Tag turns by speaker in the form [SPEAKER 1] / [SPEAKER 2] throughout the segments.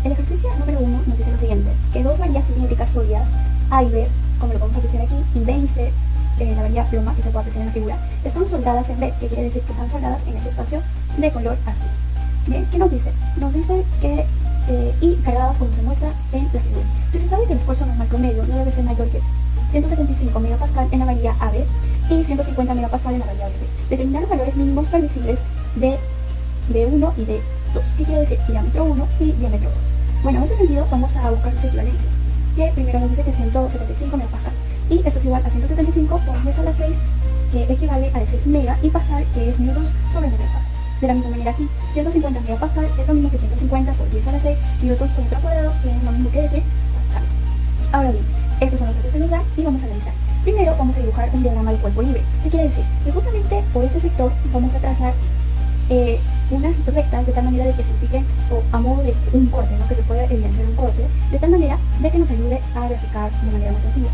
[SPEAKER 1] El ejercicio número 1 nos dice lo siguiente, que dos varillas cilíndricas sólidas, A y B, como lo podemos apreciar aquí, y B y C, la varilla pluma que se puede apreciar en la figura, están soldadas en B, que quiere decir que están soldadas en este espacio de color azul. Bien, ¿qué nos dice? Nos dice que y cargadas como se muestra en la figura. Si se sabe que el esfuerzo normal promedio no debe ser mayor que 175 MPa en la varilla AB y 150 MPa en la varilla BC, determinar los valores mínimos permisibles de D1 y D2, que quiere decir diámetro 1 y diámetro 2. Bueno, en este sentido vamos a buscar sus equivalencias, que primero nos dice que 175 MPa, y esto es igual a 175 por 10 a la 6, que equivale a 6 mega, y pascal, que es newtons sobre metro cuadrado. De la misma manera aquí, 150 MPa es lo mismo que 150 por 10 a la 6 newtons por metro cuadrado, que es lo mismo que decir pascal. Ahora bien, estos son los datos que nos dan y vamos a analizar. Primero vamos a dibujar un diagrama de cuerpo libre. ¿Qué quiere decir? Que justamente por este sector vamos a trazar unas rectas de tal manera de que se impliquen o a modo de un corte, ¿no? Que se puede evidenciar un corte, de tal manera de que nos ayude a graficar de manera más sencilla.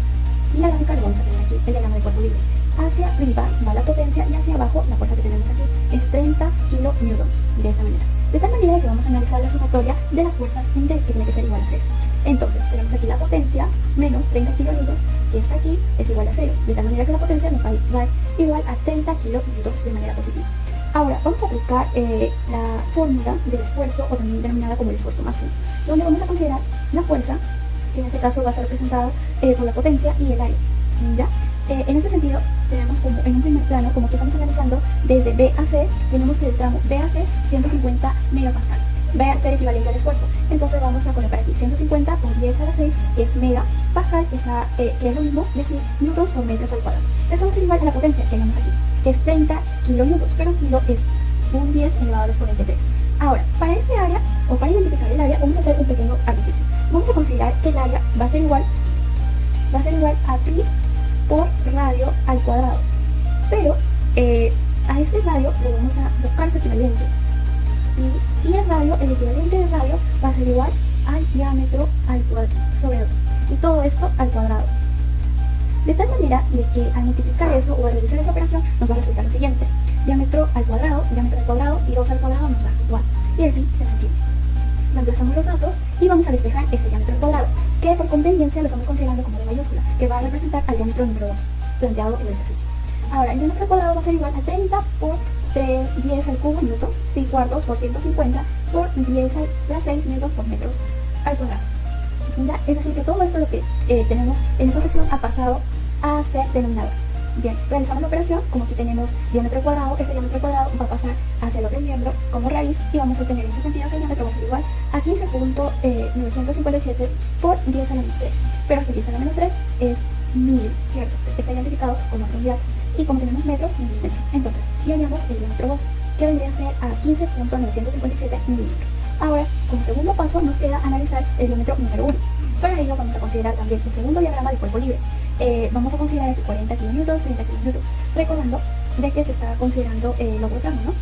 [SPEAKER 1] Y la gráfica lo vamos a tener aquí, el diagrama de cuerpo libre. Hacia arriba va la potencia y hacia abajo la fuerza que tenemos aquí es 30 kilonewtons, de esta manera. De tal manera que vamos a analizar la sumatoria de las fuerzas en Y, que tiene que ser igual a 0. Entonces, tenemos aquí la potencia menos 30 kilonewtons, que está aquí, es igual a 0. De tal manera que la potencia nos va a dar igual a 30 kilonewtons de manera positiva. Ahora, vamos a aplicar la fórmula del esfuerzo, o también denominada como el esfuerzo máximo, donde vamos a considerar la fuerza, que en este caso va a ser representada por la potencia y el área. ¿Ya? En este sentido, tenemos como en un primer plano, como que estamos analizando desde B a C, tenemos que el tramo B a C 150 MPa. Va a ser equivalente al esfuerzo. Entonces vamos a colocar aquí 150 por 10 a la 6, que es mega, pascal, que es lo mismo decir newtons por metros al cuadrado. Esto va a ser igual a la potencia que tenemos aquí, que es 30 kilonewtons, pero kilo es un 10 elevado al exponente 3. Ahora, para este área, o para identificar el área, vamos a hacer un pequeño artificio. Vamos a considerar que el área va a ser igual a pi por radio al cuadrado. Pero a este radio lo vamos a buscar su equivalente. Y el radio, el equivalente del radio, va a ser igual al diámetro al cuadrado sobre 2. Y todo esto al cuadrado. De tal manera de que al multiplicar esto o al realizar esta operación nos va a resultar lo siguiente. Diámetro al cuadrado y 2 al cuadrado nos da 4. Y el pi se mantiene. Reemplazamos los datos y vamos a despejar este diámetro al cuadrado, que por conveniencia lo estamos considerando como de mayúscula, que va a representar al diámetro número 2, planteado en el ejercicio. Ahora, el diámetro al cuadrado va a ser igual a 30 por 10 al cubo newton, pi cuartos por 150 por 10 a la 6 newtons por metros al cuadrado. ¿Ya? Es decir, que todo esto lo que tenemos en esta sección ha pasado a ser denominador. Bien, realizamos la operación, como aquí tenemos diámetro al cuadrado, este diámetro al cuadrado va a pasar hacia el otro miembro como raíz y vamos a obtener en ese sentido que el diámetro va a ser igual a 15.957 por 10 a la menos 3. Pero este 10 a la menos 3 es 1000, ¿cierto? Está identificado como esa unidad. Y como tenemos metros, milímetros. Entonces, y hallamos el diámetro 2, que vendría a ser a 15.957 milímetros. Ahora, como segundo paso, nos queda analizar el diámetro número 1. Para ello vamos a considerar también el segundo diagrama de cuerpo libre. Vamos a considerar aquí 40 kilonewtons, 30 kilonewtons, recordando de que se está considerando el otro tramo, ¿no?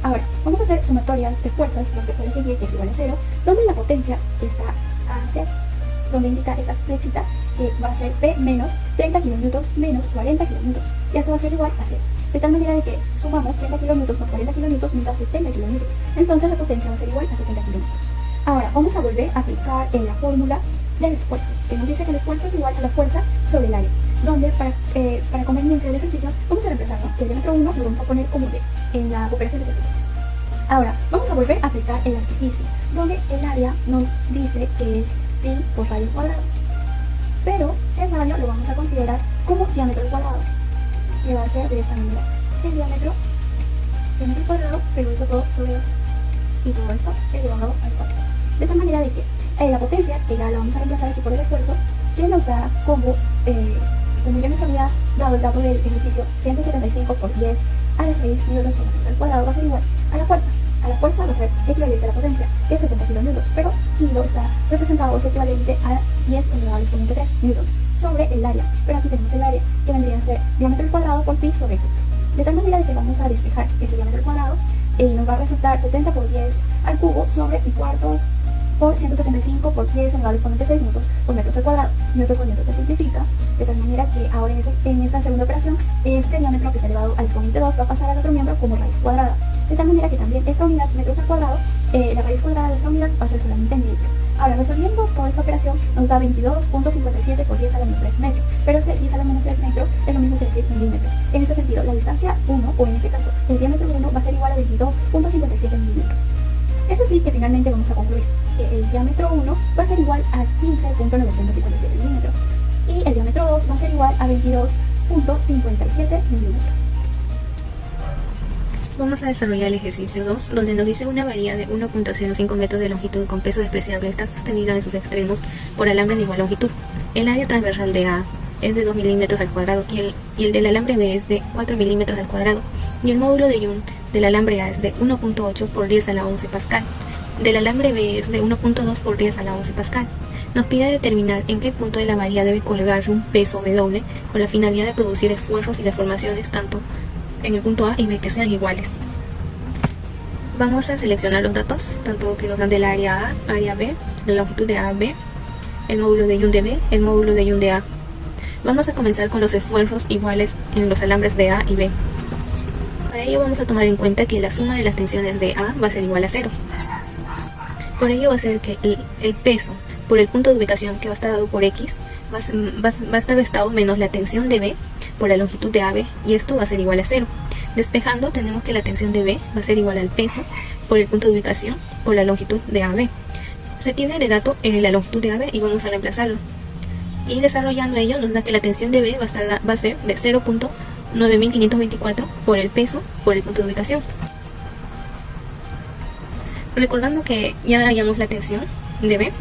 [SPEAKER 1] Ahora, vamos a hacer sumatoria de fuerzas, los vectores de Y, que es igual a 0, donde la potencia está hacia, donde indica esta flechita, que va a ser P menos 30 kilonewtons menos 40 kilonewtons, y esto va a ser igual a 0. De tal manera de que sumamos 30 kilonewtons más 40 kilonewtons nos da 70 kilonewtons. Entonces la potencia va a ser igual a 70 kilonewtons. Ahora, vamos a volver a aplicar la fórmula del esfuerzo, que nos dice que el esfuerzo es igual a la fuerza sobre el área, donde para conveniencia del ejercicio vamos a reemplazarlo, que el diámetro 1 lo vamos a poner como D en la operación de ejercicio. Ahora, vamos a volver a aplicar el artificio, donde el área nos dice que es pi por radio cuadrado, pero el radio lo vamos a considerar como diámetro al cuadrado, que va a ser de esta manera, el diámetro al cuadrado, pero eso todo sobre 2, y todo esto elevado al cuadrado. De tal manera de que la potencia, que ya la vamos a reemplazar aquí por el esfuerzo, que nos da como ya nos había dado el dato del ejercicio, 175 por 10 a la 6 newtons por metro al cuadrado va a ser igual a la fuerza. A la fuerza va a ser equivalente a la potencia, que es 70 kilonewtons, pero kilo está representado, es equivalente a 10 elevado al exponente 3 newtons sobre el área. Pero aquí tenemos el área, que vendría a ser diámetro al cuadrado por pi sobre q. De tal manera que vamos a despejar ese diámetro al cuadrado, nos va a resultar 70 por 10 al cubo sobre pi cuartos por 175 por 10 elevado al exponente 6 newtons por metros al cuadrado. Newton por newton se simplifica, de tal manera que ahora en esta segunda operación, este diámetro que está elevado al exponente 2 va a pasar al otro miembro como raíz cuadrada. De tal manera que también esta unidad, metros al cuadrado, la raíz cuadrada de esta unidad va a ser solamente en metros. Ahora, resolviendo toda esta operación, nos da 22.57 por 10 a la menos 3 metros. Pero es que 10 a la menos 3 metros es lo mismo que decir milímetros. En este sentido, la distancia 1, o en este caso, el diámetro 1, va a ser igual a 22.57 milímetros. Es decir, que finalmente vamos a concluir que el diámetro 1 va a ser igual a 15.957 milímetros. Y el diámetro 2 va a ser igual a 22.57 milímetros.
[SPEAKER 2] Vamos a desarrollar el ejercicio 2, donde nos dice una varilla de 1.05 metros de longitud con peso despreciable está sostenida en sus extremos por alambres de igual longitud. El área transversal de A es de 2 milímetros al cuadrado y el del alambre B es de 4 milímetros al cuadrado, y el módulo de Young del alambre A es de 1.8 por 10 a la 11 pascal. Del alambre B es de 1.2 por 10 a la 11 pascal. Nos pide determinar en qué punto de la varilla debe colgar un peso W con la finalidad de producir esfuerzos y deformaciones tanto en el punto A y B que sean iguales. Vamos a seleccionar los datos, tanto que nos dan del área A, área B, la longitud de A a B, el módulo de Young de B, el módulo de Young de A. Vamos a comenzar con los esfuerzos iguales en los alambres de A y B. Para ello vamos a tomar en cuenta que la suma de las tensiones de A va a ser igual a 0. Por ello va a ser que el peso por el punto de ubicación, que va a estar dado por X, va a estar restado menos la tensión de B por la longitud de AB, y esto va a ser igual a 0. Despejando, tenemos que la tensión de B va a ser igual al peso por el punto de ubicación por la longitud de AB. Se tiene de dato la longitud de AB y vamos a reemplazarlo. Y desarrollando ello, nos da que la tensión de B va a ser de 0.9524 por el peso por el punto de ubicación. Recordando que ya hallamos la tensión de B,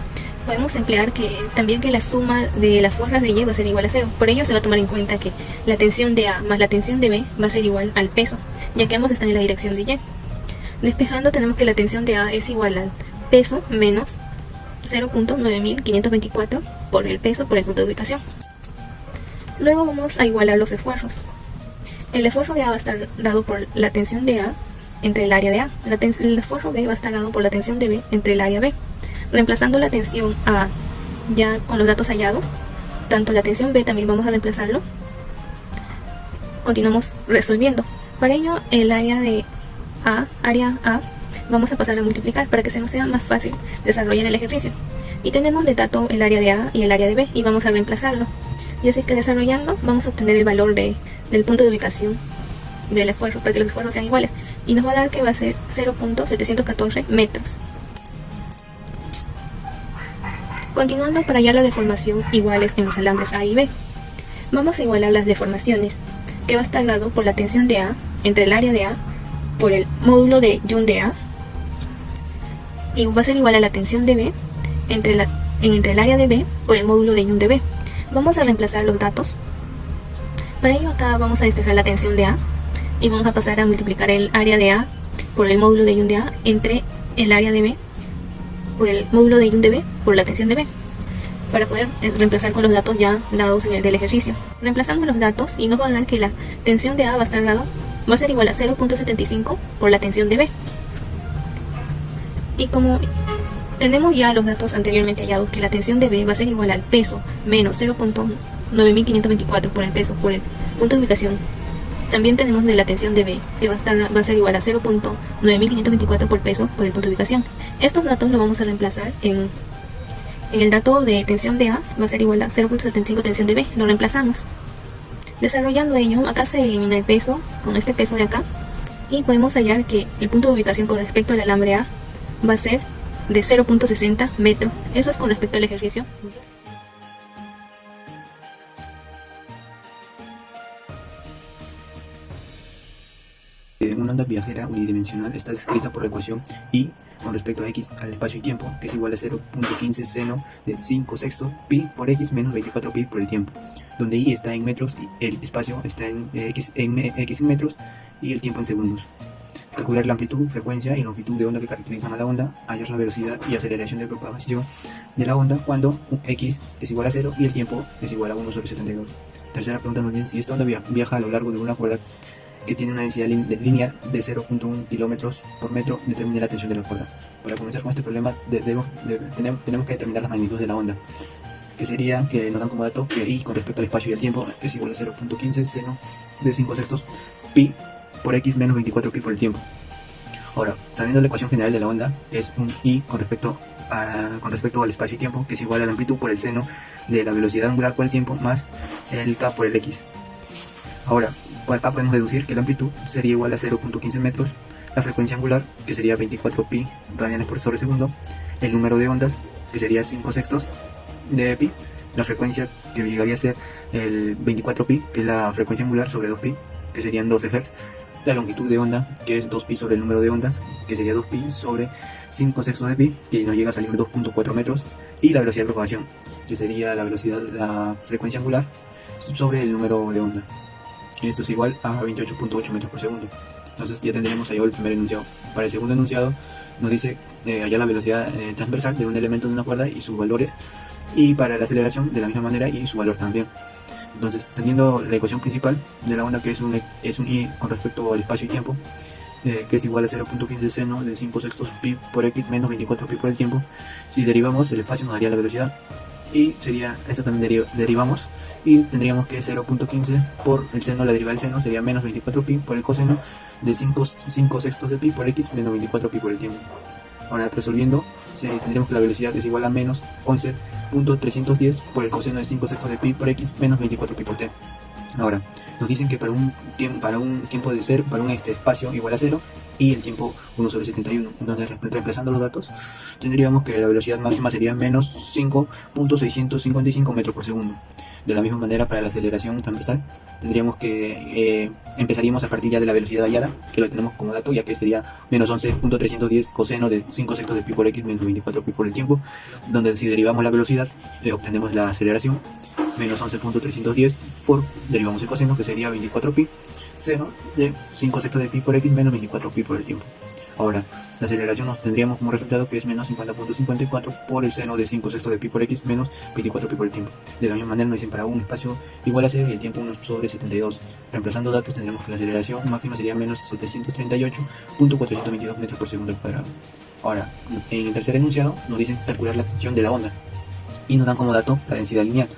[SPEAKER 2] podemos emplear también que la suma de las fuerzas de Y va a ser igual a 0. Por ello se va a tomar en cuenta que la tensión de A más la tensión de B va a ser igual al peso, ya que ambos están en la dirección de Y. Despejando, tenemos que la tensión de A es igual al peso menos 0.9524 por el peso por el punto de ubicación. Luego vamos a igualar los esfuerzos. El esfuerzo de A va a estar dado por la tensión de A entre el área de A. El esfuerzo B va a estar dado por la tensión de B entre el área B. Reemplazando la tensión A ya con los datos hallados, tanto la tensión B también vamos a reemplazarlo. Continuamos resolviendo. Para ello, el área A, vamos a pasar a multiplicar para que se nos sea más fácil desarrollar el ejercicio. Y tenemos de dato el área de A y el área de B, y vamos a reemplazarlo. Y así que desarrollando, vamos a obtener el valor del punto de ubicación del esfuerzo, para que los esfuerzos sean iguales. Y nos va a dar que va a ser 0.714 metros. Continuando para hallar la deformación iguales en los alambres A y B, vamos a igualar las deformaciones, que va a estar dado por la tensión de A entre el área de A por el módulo de Young de A, y va a ser igual a la tensión de B entre el área de B por el módulo de Young de B. Vamos a reemplazar los datos. Para ello acá vamos a despejar la tensión de A y vamos a pasar a multiplicar el área de A por el módulo de Young de A entre el área de B por el módulo de Young de B por la tensión de B, para poder reemplazar con los datos ya dados en el del ejercicio. Reemplazamos los datos y nos va a dar que la tensión de A va a ser igual a 0.75 por la tensión de B. Y como tenemos ya los datos anteriormente hallados, que la tensión de B va a ser igual al peso menos 0.9524 por el peso por el punto de ubicación, también tenemos de la tensión de B, que va a ser igual a 0.9524 por peso por el punto de ubicación. Estos datos los vamos a reemplazar en el dato de tensión de A, va a ser igual a 0.75 tensión de B, lo reemplazamos. Desarrollando ello, acá se elimina el peso con este peso de acá, y podemos hallar que el punto de ubicación con respecto al alambre A va a ser de 0.60 metros. Eso es con respecto al ejercicio.
[SPEAKER 3] Una onda viajera unidimensional está descrita por la ecuación I con respecto a X al espacio y tiempo, que es igual a 0.15 seno de 5 sextos pi por X menos 24 pi por el tiempo, donde I está en metros y el espacio está en X en metros y el tiempo en segundos. Calcular la amplitud, frecuencia y longitud de onda que caracterizan a la onda, hallar la velocidad y aceleración de propagación de la onda cuando X es igual a 0 y el tiempo es igual a 1 sobre 72. Tercera pregunta nos dice: si esta onda viaja a lo largo de una cuerda que tiene una densidad lineal de 0.1 kilómetros por metro, determine la tensión de la cuerda. Para comenzar con este problema tenemos que determinar la magnitud de la onda, que sería que nos dan como dato que I con respecto al espacio y el tiempo es igual a 0.15 seno de 5 sextos pi por X menos 24 pi por el tiempo. Ahora, sabiendo la ecuación general de la onda, que es un I con respecto al espacio y tiempo, que es igual a la amplitud por el seno de la velocidad angular por el tiempo más el K por el X. Ahora, por acá podemos deducir que la amplitud sería igual a 0.15 metros, la frecuencia angular, que sería 24 pi radianes por sobre segundo, el número de ondas, que sería 5 sextos de pi, la frecuencia, que llegaría a ser el 24 pi, que es la frecuencia angular, sobre 2 pi, que serían 12 Hz, la longitud de onda, que es 2 pi sobre el número de ondas, que sería 2 pi sobre 5 sextos de pi, que nos llega a salir 2.4 metros, y la velocidad de propagación, que sería la frecuencia angular sobre el número de onda. Esto es igual a 28.8 metros por segundo. Entonces ya tendremos allá el primer enunciado. Para el segundo enunciado nos dice allá la velocidad transversal de un elemento de una cuerda y sus valores, y para la aceleración de la misma manera y su valor también. Entonces, teniendo la ecuación principal de la onda, que es un I con respecto al espacio y tiempo, que es igual a 0.15 seno de 5 sextos pi por x menos 24 pi por el tiempo, si derivamos el espacio nos daría la velocidad, y sería, esta también derivamos, y tendríamos que 0.15 por el seno, la derivada del seno sería menos 24 pi por el coseno de 5 sextos de pi por x menos 24 pi por el tiempo. Ahora, resolviendo, tendríamos que la velocidad es igual a menos 11.310 por el coseno de 5 sextos de pi por x menos 24 pi por t. Ahora, nos dicen que para un tiempo de ser, para un espacio igual a 0 y el tiempo 1 sobre 71. Entonces, reemplazando los datos, tendríamos que la velocidad máxima sería menos 5.655 metros por segundo. De la misma manera, para la aceleración transversal, tendríamos que empezaríamos a partir ya de la velocidad hallada, que lo tenemos como dato, ya que sería menos 11.310 coseno de 5 sextos de pi por x menos 24 pi por el tiempo, donde si derivamos la velocidad, obtenemos la aceleración, menos 11.310 por, derivamos el coseno, que sería 24 pi, seno de 5 sextos de pi por x menos 24 pi por el tiempo. Ahora, la aceleración nos tendríamos como resultado que es menos 50.54 por el seno de 5 sextos de pi por x menos 24 pi por el tiempo. De la misma manera nos dicen para un espacio igual a 0 y el tiempo 1 sobre 72. Reemplazando datos tendremos que la aceleración máxima sería menos 738.422 metros por segundo al cuadrado. Ahora, en el tercer enunciado nos dicen calcular la tensión de la onda y nos dan como dato la densidad lineal,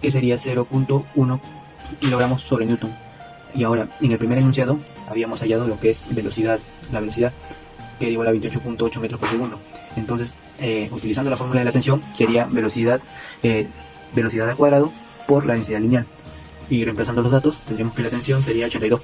[SPEAKER 3] que sería 0.1 kilogramos sobre newton. Y ahora, en el primer enunciado habíamos hallado lo que es la velocidad, que es igual a 28.8 metros por segundo. Entonces, utilizando la fórmula de la tensión, sería velocidad al cuadrado por la densidad lineal. Y reemplazando los datos, tendríamos que la tensión sería 82.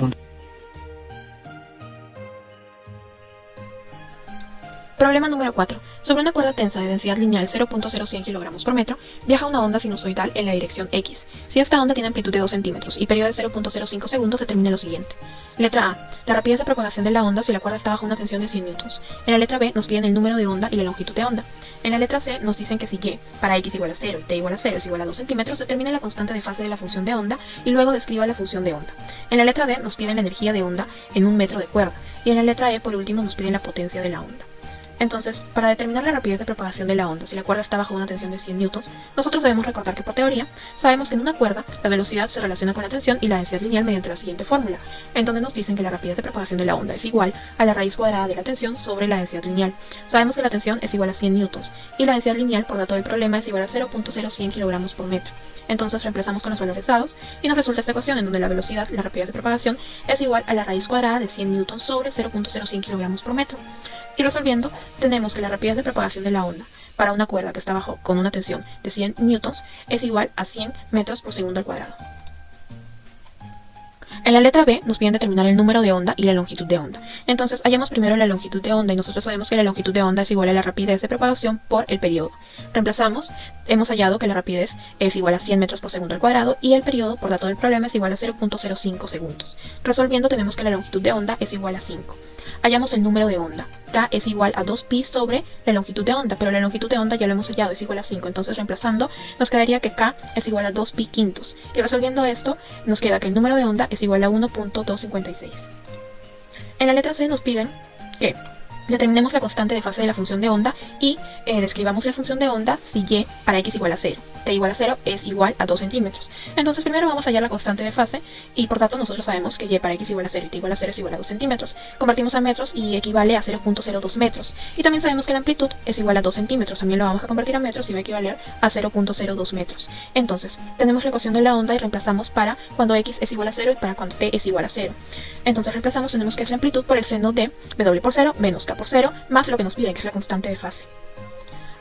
[SPEAKER 2] Problema número 4. Sobre una cuerda tensa de densidad lineal 0.0100 kg por metro, viaja una onda sinusoidal en la dirección X. Si esta onda tiene amplitud de 2 centímetros y periodo de 0.05 segundos, determina lo siguiente. Letra A. La rapidez de propagación de la onda si la cuerda está bajo una tensión de 100 newtons. En la letra B nos piden el número de onda y la longitud de onda. En la letra C nos dicen que si Y para X igual a 0 y T igual a 0 es igual a 2 centímetros, determine la constante de fase de la función de onda y luego describa la función de onda. En la letra D nos piden la energía de onda en un metro de cuerda. Y en la letra E, por último, nos piden la potencia de la onda. Entonces, para determinar la rapidez de propagación de la onda si la cuerda está bajo una tensión de 100 newtons, nosotros debemos recordar que por teoría sabemos que en una cuerda la velocidad se relaciona con la tensión y la densidad lineal mediante la siguiente fórmula, en donde nos dicen que la rapidez de propagación de la onda es igual a la raíz cuadrada de la tensión sobre la densidad lineal. Sabemos que la tensión es igual a 100 newtons y la densidad lineal, por dato del problema, es igual a 0.0100 kilogramos por metro. Entonces reemplazamos con los valores dados y nos resulta esta ecuación en donde la velocidad, la rapidez de propagación, es igual a la raíz cuadrada de 100 newtons sobre 0.0100 kilogramos por metro. Y resolviendo, tenemos que la rapidez de propagación de la onda para una cuerda que está con una tensión de 100 newtons es igual a 100 metros por segundo al cuadrado. En la letra B nos piden determinar el número de onda y la longitud de onda. Entonces hallamos primero la longitud de onda y nosotros sabemos que la longitud de onda es igual a la rapidez de propagación por el periodo. Reemplazamos, hemos hallado que la rapidez es igual a 100 metros por segundo al cuadrado y el periodo, por dato del problema, es igual a 0.05 segundos. Resolviendo tenemos que la longitud de onda es igual a 5. Hallamos el número de onda. K es igual a 2pi sobre la longitud de onda, pero la longitud de onda ya lo hemos hallado, es igual a 5. Entonces reemplazando nos quedaría que K es igual a 2pi quintos. Y resolviendo esto nos queda que el número de onda es igual a 1.256. En la letra C nos piden que Determinemos la constante de fase de la función de onda y describamos la función de onda si y para x igual a 0. T igual a 0 es igual a 2 centímetros. Entonces primero vamos a hallar la constante de fase y por tanto nosotros sabemos que y para x igual a 0 y t igual a 0 es igual a 2 centímetros. Convertimos a metros y equivale a 0.02 metros. Y también sabemos que la amplitud es igual a 2 centímetros. También lo vamos a convertir a metros y va a equivaler a 0.02 metros. Entonces tenemos la ecuación de la onda y reemplazamos para cuando x es igual a 0 y para cuando t es igual a 0. Entonces reemplazamos, tenemos que es la amplitud por el seno de w por 0 menos k por 0 más lo que nos piden, que es la constante de fase.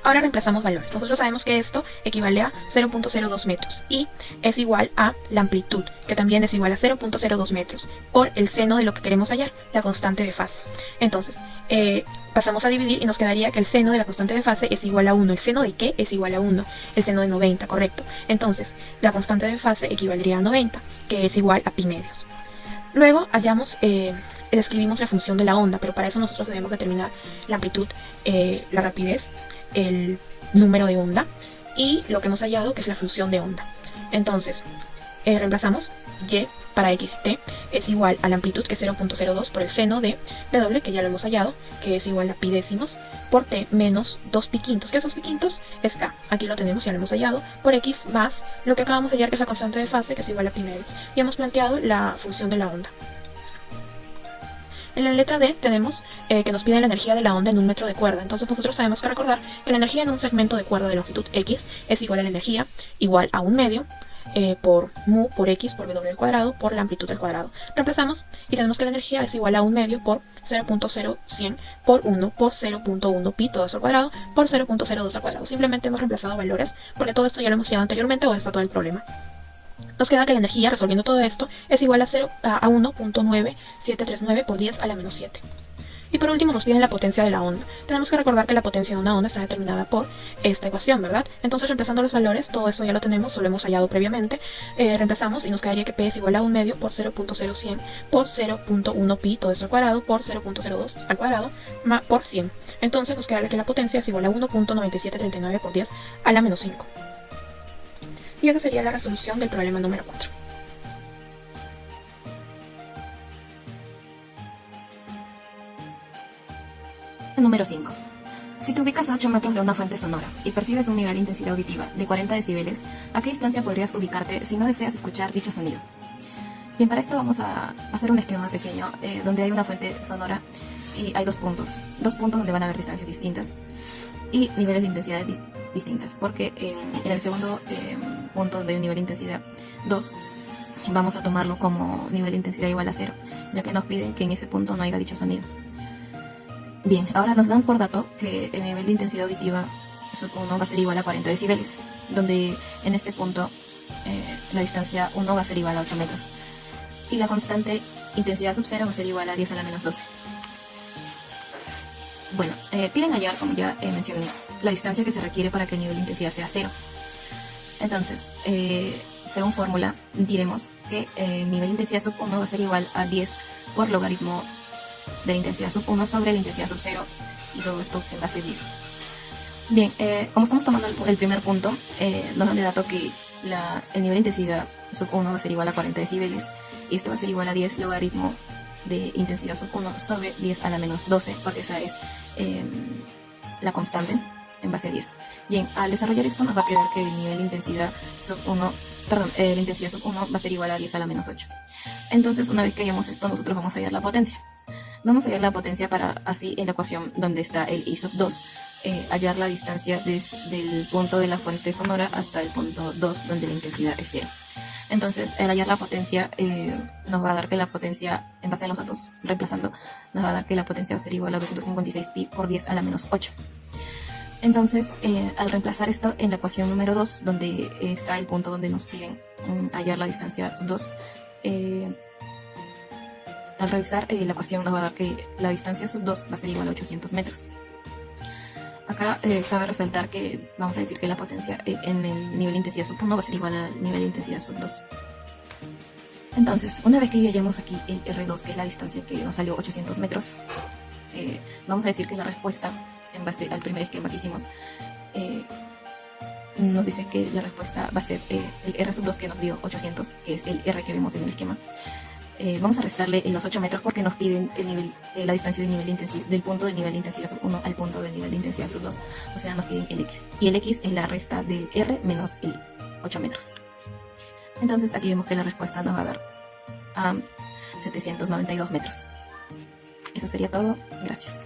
[SPEAKER 2] Ahora reemplazamos valores. Nosotros sabemos que esto equivale a 0.02 metros y es igual a la amplitud, que también es igual a 0.02 metros, por el seno de lo que queremos hallar, la constante de fase. Entonces, pasamos a dividir y nos quedaría que el seno de la constante de fase es igual a 1. ¿El seno de qué? Es igual a 1. El seno de 90, correcto. Entonces, la constante de fase equivaldría a 90, que es igual a pi medios. Luego hallamos, describimos la función de la onda, pero para eso nosotros debemos determinar la amplitud, la rapidez, el número de onda y lo que hemos hallado, que es la función de onda. Entonces, reemplazamos y para x y t es igual a la amplitud, que es 0.02 por el seno de w, que ya lo hemos hallado, que es igual a pi décimos, por t menos 2 pi quintos, que esos pi quintos es k, aquí lo tenemos, ya lo hemos hallado, por x más lo que acabamos de hallar, que es la constante de fase, que es igual a pi medios, y hemos planteado la función de la onda. En la letra D tenemos que nos piden la energía de la onda en un metro de cuerda. Entonces nosotros tenemos que recordar que la energía en un segmento de cuerda de longitud x es igual a la energía igual a 1 medio por mu por x por w al cuadrado por la amplitud al cuadrado. Reemplazamos y tenemos que la energía es igual a 1 medio por 0.0100 por 1 por 0.1 pi todo eso al cuadrado por 0.02 al cuadrado. Simplemente hemos reemplazado valores porque todo esto ya lo hemos estudiado anteriormente o está todo el problema. Nos queda que la energía, resolviendo todo esto, es igual a 1.9739 por 10 a la menos 7. Y por último nos piden la potencia de la onda. Tenemos que recordar que la potencia de una onda está determinada por esta ecuación, ¿verdad? Entonces reemplazando los valores, todo esto ya lo tenemos, lo hemos hallado previamente. Reemplazamos y nos quedaría que P es igual a 1 medio por 0.0100 por 0.1 pi todo esto al cuadrado por 0.02 al cuadrado por 100. Entonces nos quedaría que la potencia es igual a 1.9739 por 10 a la menos 5. Y esa sería la resolución del problema número 4.
[SPEAKER 4] Número 5. Si te ubicas a 8 metros de una fuente sonora y percibes un nivel de intensidad auditiva de 40 decibeles, ¿a qué distancia podrías ubicarte si no deseas escuchar dicho sonido? Bien, para esto vamos a hacer un esquema pequeño donde hay una fuente sonora y hay dos puntos donde van a haber distancias distintas y niveles de intensidad distintas, porque en el segundo punto de nivel de intensidad 2 vamos a tomarlo como nivel de intensidad igual a 0, ya que nos piden que en ese punto no haya dicho sonido. Bien, ahora nos dan por dato que el nivel de intensidad auditiva sub 1 va a ser igual a 40 decibeles, donde en este punto la distancia 1 va a ser igual a 8 metros y la constante intensidad sub 0 va a ser igual a 10 a la menos 12. Bueno, piden hallar, como ya mencioné, la distancia que se requiere para que el nivel de intensidad sea 0. Entonces, según fórmula, diremos que el nivel de intensidad sub 1 va a ser igual a 10 por logaritmo de la intensidad sub 1 sobre la intensidad sub 0 y todo esto en base 10. Bien, como estamos tomando el primer punto, nos dan de dato que el nivel de intensidad sub 1 va a ser igual a 40 decibeles y esto va a ser igual a 10 logaritmo de intensidad sub 1 sobre 10 a la menos 12, porque esa es la constante en base a 10. Bien, al desarrollar esto nos va a quedar que el nivel de intensidad sub 1, la intensidad sub 1 va a ser igual a 10 a la menos 8. Entonces, una vez que hayamos esto, nosotros vamos a hallar la potencia. Vamos a hallar la potencia para así en la ecuación donde está el I sub 2, hallar la distancia desde el punto de la fuente sonora hasta el punto 2 donde la intensidad es 0. Entonces, al hallar la potencia, nos va a dar que la potencia, en base a los datos, reemplazando, nos va a dar que la potencia va a ser igual a 256 pi por 10 a la menos 8. Entonces, al reemplazar esto en la ecuación número 2, donde está el punto donde nos piden hallar la distancia sub 2, al realizar la ecuación nos va a dar que la distancia sub 2 va a ser igual a 800 metros. Acá cabe resaltar que vamos a decir que la potencia en el nivel de intensidad sub 1 va a ser igual al nivel de intensidad sub 2. Entonces, una vez que ya hallamos aquí el R2, que es la distancia que nos salió 800 metros, vamos a decir que la respuesta, en base al primer esquema que hicimos, nos dice que la respuesta va a ser el R sub 2 que nos dio 800, que es el R que vemos en el esquema. vamos a restarle los 8 metros porque nos piden el nivel, la distancia del nivel de intensidad, del punto de nivel de intensidad sub 1 al punto del nivel de intensidad sub 2. O sea, nos piden el X. Y el X es la resta del R menos el 8 metros. Entonces aquí vemos que la respuesta nos va a dar 792 metros. Eso sería todo. Gracias.